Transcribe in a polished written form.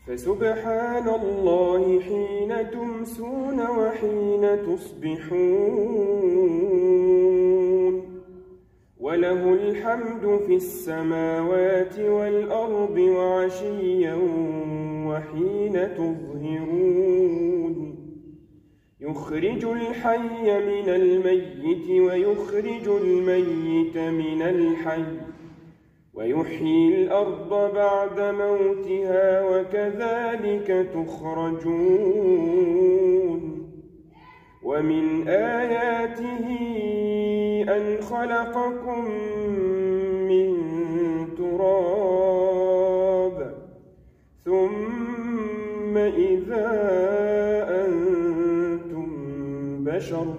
فسبحان الله حين تمسون وحين تصبحون وله الحمد في السماوات والأرض وعشيا وحين تظهرون يخرج الحي من الميت ويخرج الميت من الحي ويحيي الأرض بعد موتها وكذلك تخرجون ومن آياته أن خلقكم من تراب ثم إذا أنتم بشر